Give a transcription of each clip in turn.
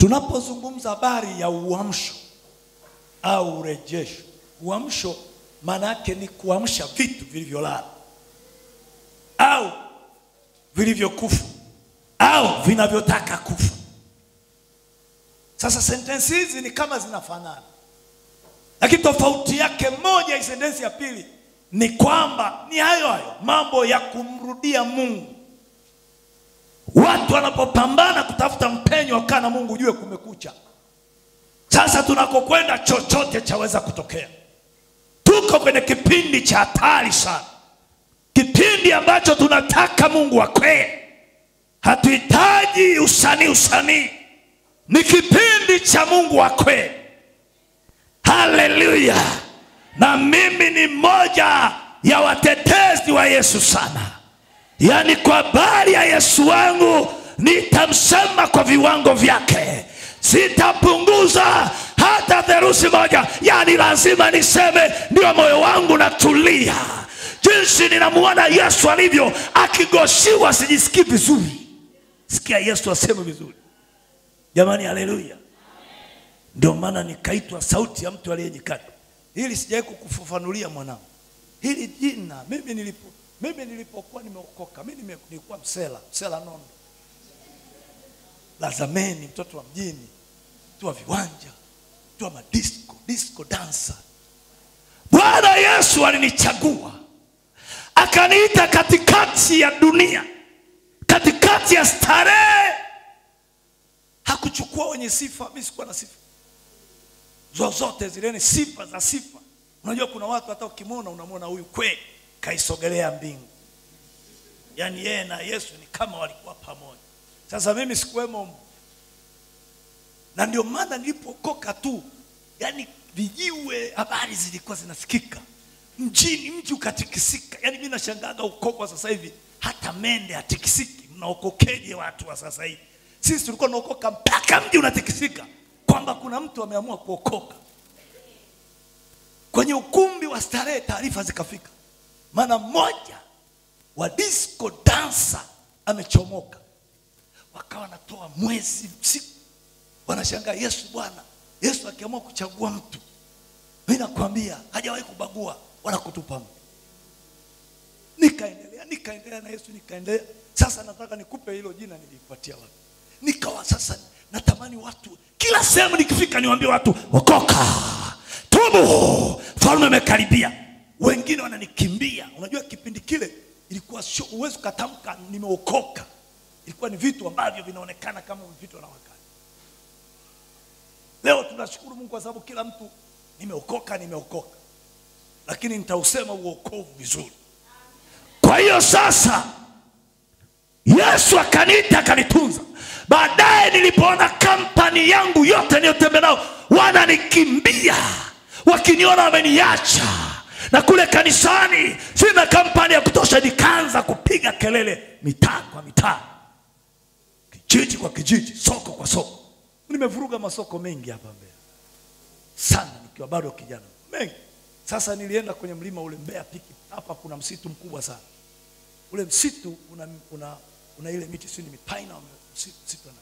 Tunapozungumza habari ya uamsho au urejesho, uamsho maana yake ni kuamsha vitu vilivyolala au vilivyokufa au vinavyotaka kufa. Sasa sentensi hizi ni kama zinafanana, lakini tofauti yake moja, hii sentensi ya pili, ni kwamba ni hayo mambo ya kumrudia Mungu. Watu wanapopambana kutafuta mpenyo wakaa na Mungu, ujue kumekucha. Sasa tunakokwenda chochote chaweza kutokea. Tuko kwenye kipindi cha hatari sana, kipindi ambacho tunataka Mungu akwe. Hatuhitaji usanii, ni kipindi cha Mungu akwe. Haleluya! Na mimi ni mmoja ya watetezi wa Yesu sana. Yani kwa habari ya Yesu wangu nitamsema kwa viwango vyake, sitapunguza hata theluthi moja. Yani lazima niseme, ndio moyo wangu natulia. Jinsi ninamuona Yesu alivyo, akigoshiwa sijisikii vizuri. Sikia Yesu aseme vizuri. Jamani, haleluya. Ndio maana nikaitwa sauti ya mtu aliyenyikana. Hili sijawahi kukufafanulia mwanangu. Hili jina mimi nilipokuwa nimeokoka, mimi nilikuwa msela nondo. La zameni, mtoto wa mjini, mtu wa viwanja, mtu wa disco dancer. Bwana Yesu alinichagua, akaniita katikati ya dunia, katikati ya starehe. Hakuchukua wenye sifa, mimi sikuwa na sifa. Zozote zile ni sifa za sifa. Unajua kuna watu hata ukimwona unamwona huyu kwe kaisogelea mbingu. Yani yeye na Yesu ni kama walikuwa pamoja. Sasa mimi sikuwemo. Na ndio maana nilipokoka tu, yani vijiwe habari zilikuwa zinasikika mjini, mji ukatikisika. Yani mimi nashangaga ukoko sasa hivi hata mende hatikisiki. Mnaokokeje watu wa sasa hivi? Sisi tulikuwa tunaokoka mpaka mji unatikisika, kwamba kuna mtu ameamua kuokoka. Kwenye ukumbi wa starehe taarifa zikafika, maana mmoja wa disco dancer amechomoka. Wakawa natoa mwezi usiku, wanashangaa Yesu Bwana. Yesu akiamua kuchagua mtu, mimi nakwambia hajawahi kubagua wala kutupa mtu. Nikaendelea na Yesu, nikaendelea. Sasa nataka nikupe hilo jina nilipatia watu. Nikawa sasa natamani watu kila sehemu nikifika niwaambie watu, okoka, tubu, falme imekaribia. Wengine wananikimbia. Unajua kipindi kile ilikuwa sio uwezo kutamka nimeokoka. Ilikuwa ni vitu ambavyo vinaonekana kama vitu na wakati. Leo tunashukuru Mungu kwa sababu kila mtu nimeokoka. Lakini nitausema uokovu vizuri. Kwa hiyo sasa Yesu akaniita, akanitunza. Baadaye nilipoona kampani yangu yote niliyotembea nao wananikimbia, wakiniona wameniacha, na kule kanisani sina kampani ya kutosha, nikaanza kupiga kelele mitaa kwa mitaa, kijiji kwa kijiji, soko kwa soko. Nimevuruga masoko mengi hapa Mbeya sana nikiwa bado kijana, mengi. Sasa nilienda kwenye mlima ule Mbeya Piki. Hapa kuna msitu mkubwa sana. Ule msitu una ile miti sio, ni mipaina msitu na.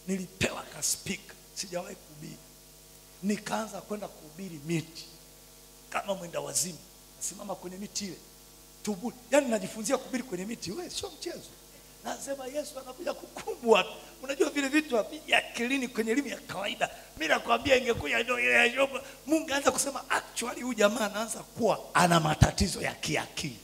Nilipewa ka speaker, sijawahi kuhubiri. Nikaanza kwenda kuhubiri miti kama mwenda wazimu. Simama kwenye miti ile, tubu. Yani najifunzia kuhubiri kwenye miti. Wewe sio mchezo. Nasema Yesu anakuja kukumbwa. Unajua vile vitu havija akilini kwenye elimu ya kawaida. Mimi nakwambia ingekuja ndio ile ya Job, Mungu anaanza kusema actually huyu jamaa anaanza kuwa ana matatizo ya kiakili.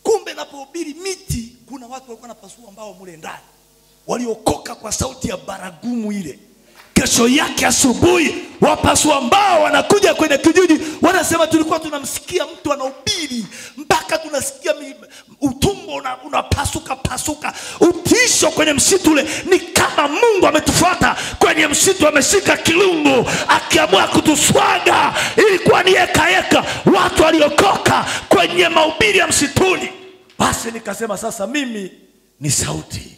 Kumbe napohubiri miti, kuna watu walikuwa wanapasua mbao mule ndani, waliokoka kwa sauti ya baragumu ile. Kesho yake asubuhi wapasua mbao wanakuja kwenye kijiji, wanasema tulikuwa tunamsikia mtu anahubiri mpaka tunasikia utumbo unapasuka. Utisho kwenye msitu ule, ni kama Mungu ametufuata kwenye msitu, ameshika kilungu akiamua kutuswaga. Ilikuwa ni eka watu waliokoka kwenye mahubiri ya msituni. Basi nikasema sasa mimi ni sauti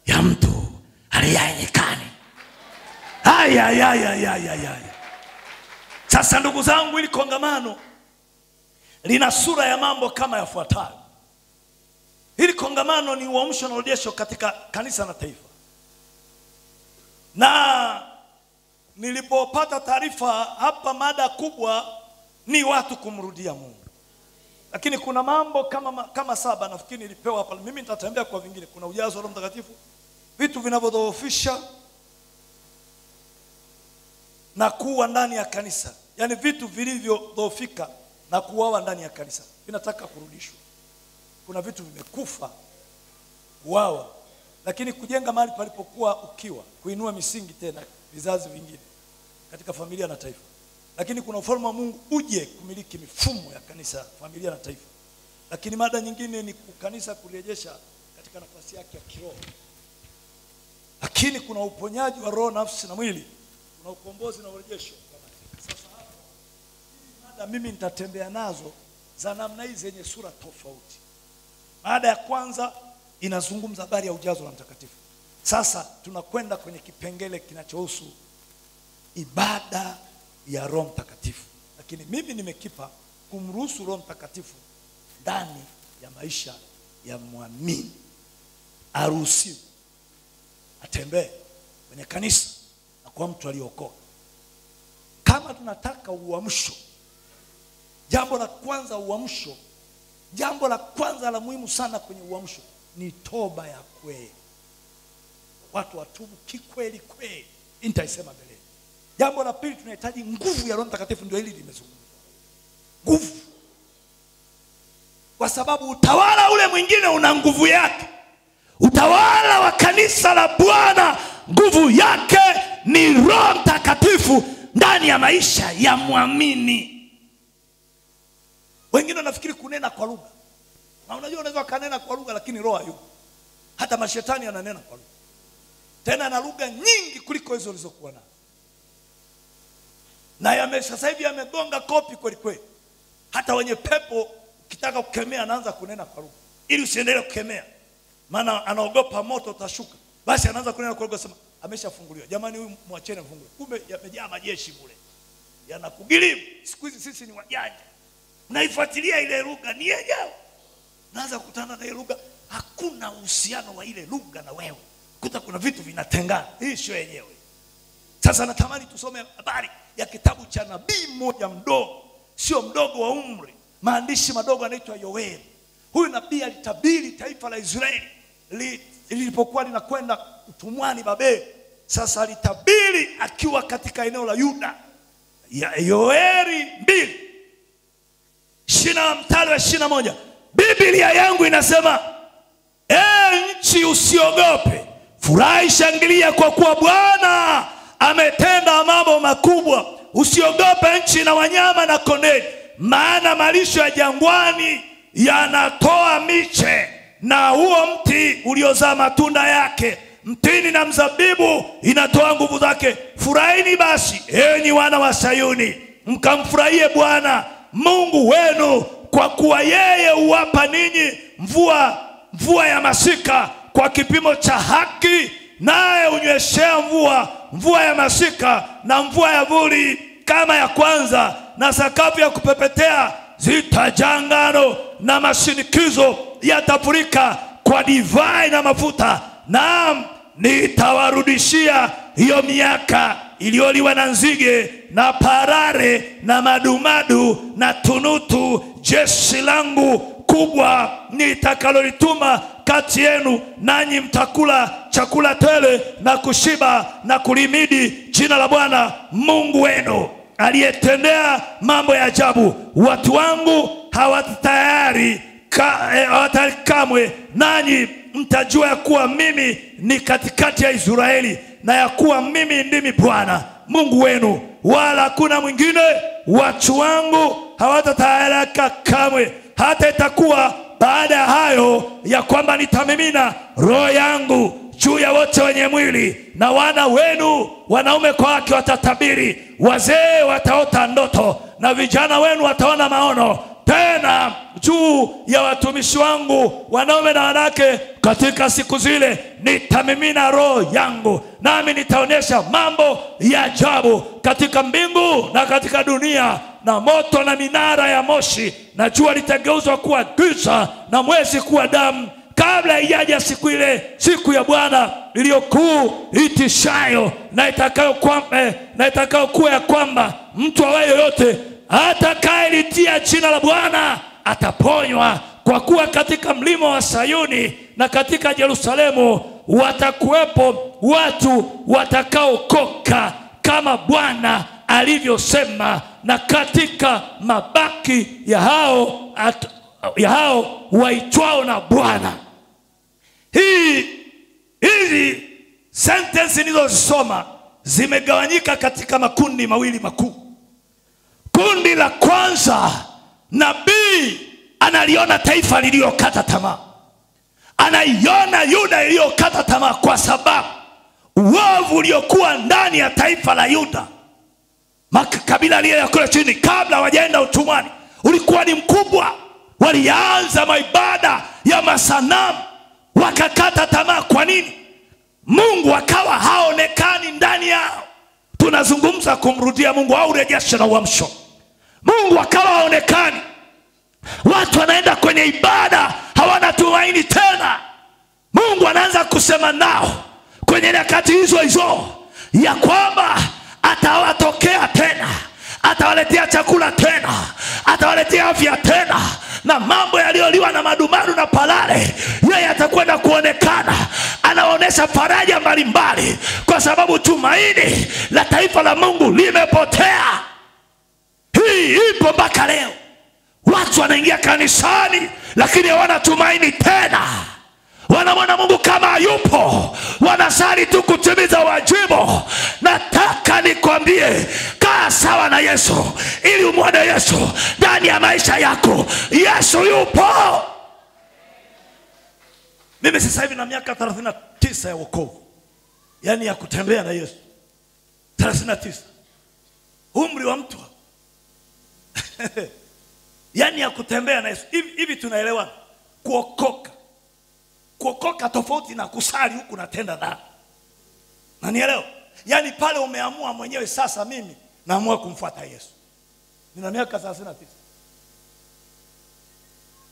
ya mtu aliyenyikani. Sasa ndugu zangu, hili kongamano lina sura ya mambo kama yafuatayo. Hili kongamano ni uamsho na urejesho katika kanisa na taifa. Na nilipopata taarifa hapa, mada kubwa ni watu kumrudia Mungu. Lakini kuna mambo kama 7 nafikiri nilipewa hapa. Mimi nitatembea kwa vingine. Kuna ujazo wa Roho Mtakatifu, vitu vinavyodhoofisha na kuwa ndani ya kanisa. Yaani vitu vilivyodhoofika na kuuawa ndani ya kanisa vinataka kurudishwa. Kuna vitu vimekufa, kuuawa, lakini kujenga mahali palipokuwa ukiwa, kuinua misingi tena vizazi vingine katika familia na taifa. Lakini kuna ufalme wa Mungu uje kumiliki mifumo ya kanisa, familia na taifa. Lakini mada nyingine ni kanisa kurejesha katika nafasi yake ya kiroho. Lakini kuna uponyaji wa roho, nafsi na mwili. Kuna ukombozi na urejesho. Sasa hapa mada mimi nitatembea nazo za namna hii zenye sura tofauti. Mada ya kwanza inazungumza habari ya ujazo wa Mtakatifu. Sasa tunakwenda kwenye kipengele kinachohusu ibada ya Roho Mtakatifu. Lakini mimi nimekipa kumruhusu Roho Mtakatifu ndani ya maisha ya muamini. Aruhusiwe atembee kwenye kanisa na kwa mtu aliyeokoka. Kama tunataka uamsho, jambo la kwanza uamsho, jambo la kwanza la muhimu sana kwenye uamsho ni toba ya kweli. Watu watubu kikweli kweli. Nitaisema mbele. Jambo la pili, tunahitaji nguvu ya Roho Mtakatifu. Ndio hili limezungumzwa. Nguvu. Kwa sababu utawala ule mwingine una nguvu yake. Utawala wa kanisa la Bwana nguvu yake ni Roho Mtakatifu ndani ya maisha ya muamini. Wengine wanafikiri kunena kwa lugha. Na unajua unaweza kanena kwa lugha lakini roho hayupo. Hata mashetani yananena kwa lugha. Tena na lugha nyingi kuliko hizo ulizokuwa nazo. Na sasa hivi yamegonga kopi kweli kweli. Hata wenye pepo ukitaka kukemea anaanza kunena kwa lugha ili usiendelee kukemea. Maana anaogopa moto utashuka. Basi anaanza kunena kwa lugha, sema ameshafunguliwa. Jamani huyu mwacheni afunguliwe. Kumbe yamejaa majeshi bure. Yanakugilimu. Siku hizi sisi ni wajanja. Unaifuatilia ile lugha ni yenyewe. Naanza kukutana na ile lugha, hakuna uhusiano wa ile lugha na wewe. Kuta kuna vitu vinatengana. Hii sio yenyewe. Sasa natamani tusome habari ya kitabu cha nabii mmoja mdogo, sio mdogo wa umri, maandishi madogo, anaitwa Yoeli. Huyu nabii alitabiri taifa la Israeli lilipokuwa linakwenda utumwani Babeli. Sasa alitabiri akiwa katika eneo la Yuda. Yoeli 2:21. Biblia yangu inasema, nchi usiogope, furahi shangilia, kwa kuwa Bwana ametenda mambo makubwa. Usiogope nchi na wanyama na kondeni, maana malisho ya jangwani yanatoa miche, na huo mti uliozaa matunda yake, mtini na mzabibu inatoa nguvu zake. Furahini basi enyi wana wa Sayuni, mkamfurahie Bwana Mungu wenu, kwa kuwa yeye huwapa ninyi mvua ya masika kwa kipimo cha haki, naye unyweshea mvua ya masika na mvua ya vuli kama ya kwanza, na sakafu ya kupepetea zitajaa ngano, na mashinikizo yatafurika kwa divai na mafuta. Naam, nitawarudishia hiyo miaka iliyoliwa na nzige na parare na madumadu na tunutu, jeshi langu kubwa nitakalolituma kati yenu, nanyi mtakula chakula tele na kushiba na kulimidi jina la Bwana Mungu wenu, aliyetendea mambo ya ajabu. Watu wangu hawatayari kamwe, nanyi mtajua ya kuwa mimi ni katikati ya Israeli, na ya kuwa mimi ndimi Bwana Mungu wenu, wala hakuna mwingine. Watu wangu hawatatayarika kamwe, hata itakuwa baada ya hayo ya kwamba nitamimina roho yangu juu ya wote wenye mwili, na wana wenu wanaume kwa wake watatabiri, wazee wataota ndoto, na vijana wenu wataona maono. Tena juu ya watumishi wangu wanaume na wanawake katika siku zile nitamimina roho yangu, nami nitaonyesha mambo ya ajabu katika mbingu na katika dunia, na moto na minara ya moshi, na jua litageuzwa kuwa giza na mwezi kuwa damu kabla haijaja siku ile, siku ya Bwana iliyokuu itishayo, na itakayokuwa ya kwamba mtu awaye yoyote atakayelitia jina la Bwana ataponywa. Kwa kuwa katika mlima wa Sayuni na katika Yerusalemu watakuwepo watu watakaokoka, kama Bwana alivyosema, na katika mabaki ya hao waitwao na Bwana. Hizi sentensi nilizosoma zimegawanyika katika makundi mawili makuu. Kundi la kwanza, nabii analiona taifa lililokata tamaa. Anaiona Yuda iliyokata tamaa, kwa sababu uovu uliokuwa ndani ya taifa la Yuda, makabila lile ya kule chini, kabla hawajaenda utumwani, ulikuwa ni mkubwa. Walianza maibada ya masanamu, wakakata tamaa. Kwa nini? Mungu akawa haonekani ndani yao. Tunazungumza kumrudia Mungu au rejesha na uamsho. Mungu akawa haonekani. Watu wanaenda kwenye ibada, hawana tumaini tena. Mungu anaanza kusema nao kwenye nyakati hizo hizo ya kwamba atawatokea tena, atawaletea chakula tena, atawaletea afya tena, na mambo yaliyoliwa na madumaru na palale yeye atakwenda kuonekana. Anaonesha faraja mbalimbali, kwa sababu tumaini la taifa la Mungu limepotea. Hii ipo mpaka leo. Watu wanaingia kanisani lakini hawana tumaini tena. Wanamwona Mungu kama hayupo, wanasali tu kutimiza wajibu. Nataka nikwambie, kaa sawa na Yesu ili umwone Yesu ndani ya maisha yako. Yesu yupo. Mimi sasa hivi na miaka 39 ya wokovu, yani ya kutembea na Yesu. 39 umri wa mtu yani ya kutembea na Yesu. Hivi tunaelewa kuokoka. Kuokoka tofauti na kusali huku natenda dhambi. Na nielewa, yani pale umeamua mwenyewe, sasa mimi naamua kumfuata Yesu. Nina miaka 39.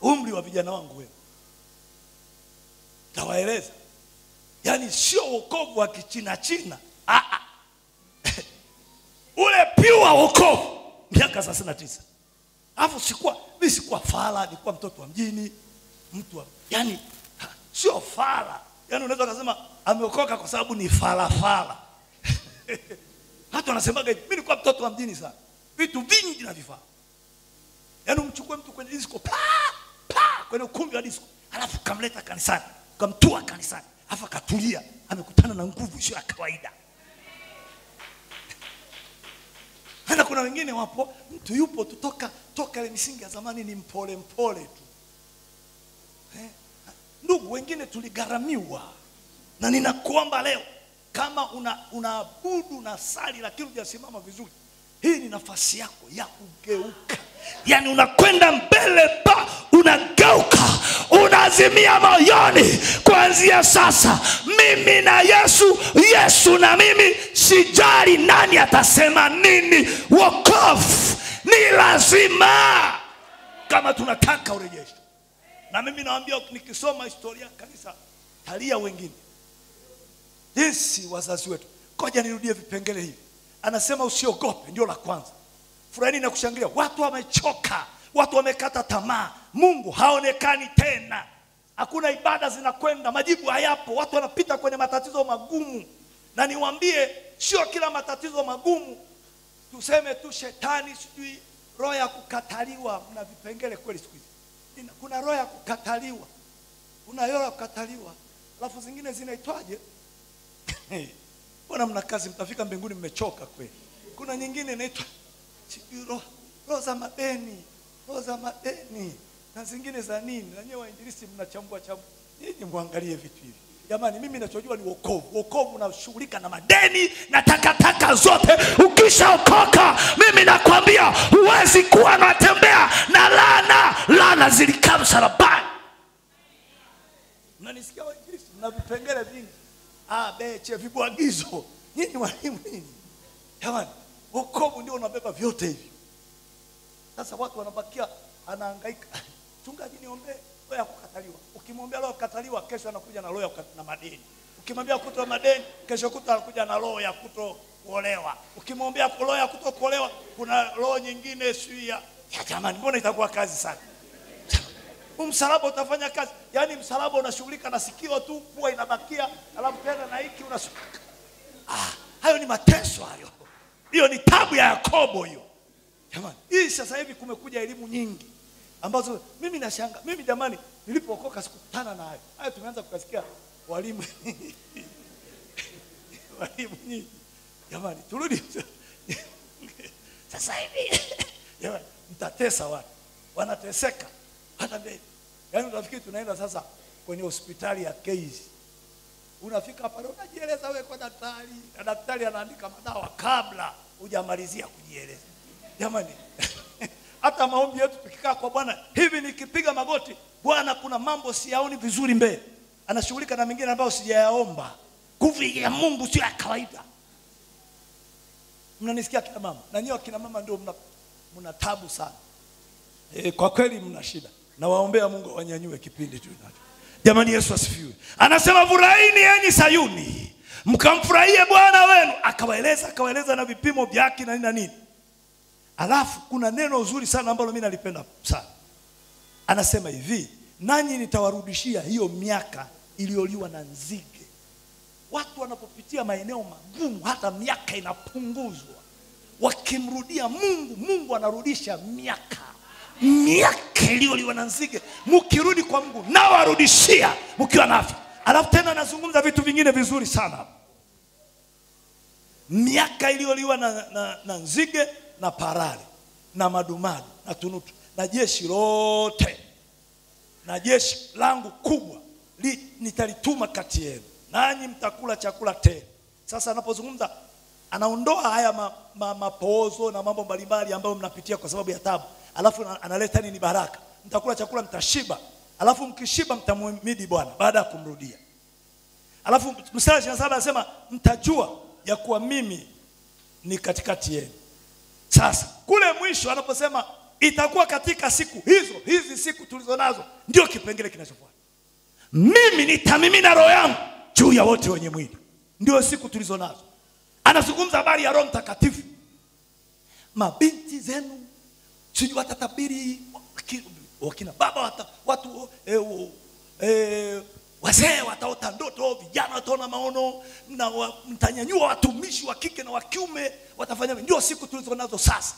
Umri wa vijana wangu wewe, tawaeleza. Yani sio wokovu wa kichina china. Ule piwa wokovu, miaka 39. Alafu mimi sikuwa fala, nilikuwa mtoto wa mjini, mtu wa, yani sio fala. Yani unaweza kusema ameokoka kwa sababu ni fala. Hata wanasemaga mimi nilikuwa mtoto wa mjini sana, vitu vingi na vifaa. Yani umchukue mtu kwenye disco, kwenye ukumbi wa disco, alafu kamleta kanisani, kamtua kanisani, alafu akatulia, amekutana na nguvu sio ya kawaida. Hata kuna wengine wapo, mtu yupo toka ile misingi ya zamani, ni mpole tu. Ndugu, wengine tuligaramiwa. Na ninakuomba leo, kama unaabudu na sali lakini hujasimama vizuri, hii ni nafasi yako ya kugeuka. Yani unakwenda mbele unageuka, unazimia moyoni, kuanzia sasa mimi na Yesu, Yesu na mimi, sijali nani atasema nini. Wokovu ni lazima kama tunataka urejesho. Na mimi naambia, nikisoma historia kanisa talia wengine, jinsi wazazi wetu. Koja nirudie vipengele hivi. Anasema usiogope, ndio la kwanza. Furahini na kushangilia. Watu wamechoka, watu wamekata tamaa, Mungu haonekani tena. Hakuna ibada zinakwenda, majibu hayapo, watu wanapita kwenye matatizo magumu. Na niwaambie, sio kila matatizo magumu tuseme tu shetani, sijui roho ya kukataliwa. Mna vipengele kweli siku hizi. Kuna roho ya kukataliwa, kuna roho ya kukataliwa, alafu zingine zinaitwaje? Mbona mna kazi, mtafika mbinguni mmechoka kweli. Kuna nyingine inaitwa roho za madeni, na zingine za nini. Na nyewe wainjilisti mnachambua. Nyinyi muangalie vitu hivi. Jamani, mimi ninachojua ni wokovu. Wokovu unashughulika na madeni na takataka zote. Ukishaokoka, mimi nakwambia, huwezi kuwa unatembea na laana zilikaa msalabani. Mnanisikia wainjilisti? Mna vipengele vingi. Vibwagizo. Nyinyi walimu nini? Jamani, wokovu ndio unabeba vyote hivi. Sasa watu wanabakia anahangaika. Chungaji niombe, roho ya kukataliwa. Ukimwambia roho ya kukataliwa, kesho anakuja na roho ya na madeni. Ukimwambia kutoa madeni, kesho kutwa anakuja na roho ya kutokuolewa. Ukimwambia roho ya kutokuolewa, kuna roho nyingine sio ya jamani, mbona itakuwa kazi sana? Msalaba utafanya kazi. Yaani msalaba unashughulika na sikio tu, pua inabakia, alafu tena na hiki unashughulika. Hayo ni mateso hayo. Hiyo ni tabu ya Yakobo hiyo. Jamani, hii sasa hivi kumekuja elimu nyingi ambazo mimi nashanga. Mimi jamani, nilipookoka sikukutana na hayo. Hayo tumeanza kukasikia walimu. Walimu nyingi. Jamani, turudi. Sasa hivi jamani, mtatesa watu. Wanateseka. Hata mbele. Yaani unafikiri tunaenda sasa kwenye hospitali ya Keizi. Unafika pale unajieleza wewe kwa daktari. Na daktari anaandika madawa kabla hujamalizia kujieleza. Jamani, hata maombi yetu tukikaa kwa Bwana, hivi nikipiga magoti, Bwana kuna mambo siyaoni vizuri mbele. Anashughulika na mengine ambayo sijayaomba. Nguvu ya Mungu sio ya kawaida. Mnanisikia kina mama? Na nyinyi kina mama ndio mna tabu sana. Kwa kweli mna shida. Na waombea Mungu awanyanyue kipindi tu nacho. Jamani, Yesu asifiwe. Anasema furahini enyi Sayuni, mkamfurahie Bwana wenu. Akawaeleza na vipimo vyake na nini. Alafu kuna neno zuri sana ambalo mimi nalipenda sana. Anasema hivi, nanyi nitawarudishia hiyo miaka iliyoliwa na nzige. Watu wanapopitia maeneo magumu, hata miaka inapunguzwa. Wakimrudia Mungu, Mungu anarudisha miaka iliyoliwa na nzige. Mkirudi kwa Mungu, na warudishia mkiwa na afya. Alafu tena anazungumza vitu vingine vizuri sana. Miaka iliyoliwa na nzige na parali na madumadu na tunutu na jeshi lote na jeshi langu kubwa nitalituma kati yenu, nanyi mtakula chakula tele. Sasa anapozungumza anaondoa haya mapoozo na mambo mbalimbali ambayo mnapitia kwa sababu ya taabu. Alafu analeta nini? Baraka. Mtakula chakula, mtashiba. Alafu mkishiba mtamhimidi Bwana baada ya kumrudia. Alafu mstari 27 anasema mtajua ya kuwa mimi ni katikati yenu. Sasa kule mwisho anaposema itakuwa katika siku hizi siku tulizonazo, ndio kipengele kinachofuata. Mimi nitamimina roho yangu juu ya wote wenye mwili. Ndio siku tulizonazo. Anazungumza habari ya Roho Mtakatifu. Mabinti zenu sijui watatabiri, wakina baba watu wazee wataota ndoto, vijana wataona maono, na mtanyanyua watumishi wa kike na wa kiume watafanya. Ndio siku tulizonazo sasa.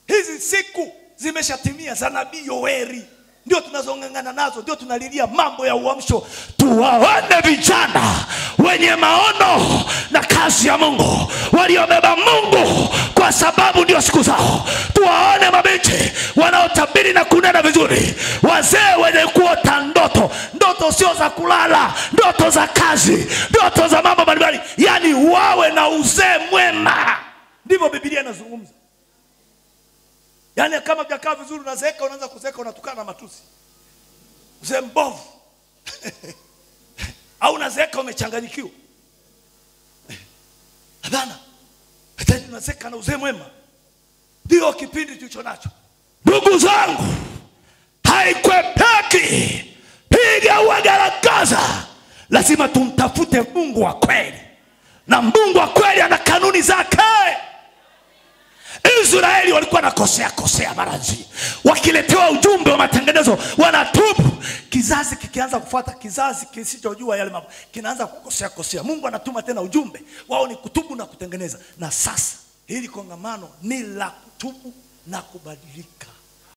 Hizi siku zimeshatimia za nabii Yoeli. Ndio tunazongangana nazo, ndio tunalilia mambo ya uamsho. Tuwaone vijana wenye maono na kazi ya Mungu, waliobeba Mungu kwa sababu ndio siku zao. Tuwaone mabinti wanaotabiri na kunena vizuri, wazee wenye kuota ndoto sio za kulala, ndoto za kazi, ndoto za mambo mbalimbali, yani wawe na uzee mwema. Ndivyo Biblia inazungumza. Yani kama hujakaa vizuri unazeeka, unaanza kuzeeka unatukana na matusi. Uzee mbovu. Au unazeeka umechanganyikiwa. Hapana. Hata unazeeka na uzee mwema. Ndio kipindi tulicho nacho. Ndugu zangu, haikwepeki. Piga uagaragaza. Lazima tumtafute Mungu wa kweli. Na Mungu wa kweli ana kanuni zake. Israeli walikuwa nakosea marazi. Wakiletewa ujumbe wa matengenezo wanatubu. Kizazi kikianza kufuata kizazi kisichojua yale mambo, kinaanza kukosea. Mungu anatuma tena ujumbe. Wao ni kutubu na kutengeneza. Na sasa hili kongamano ni la kutubu na kubadilika.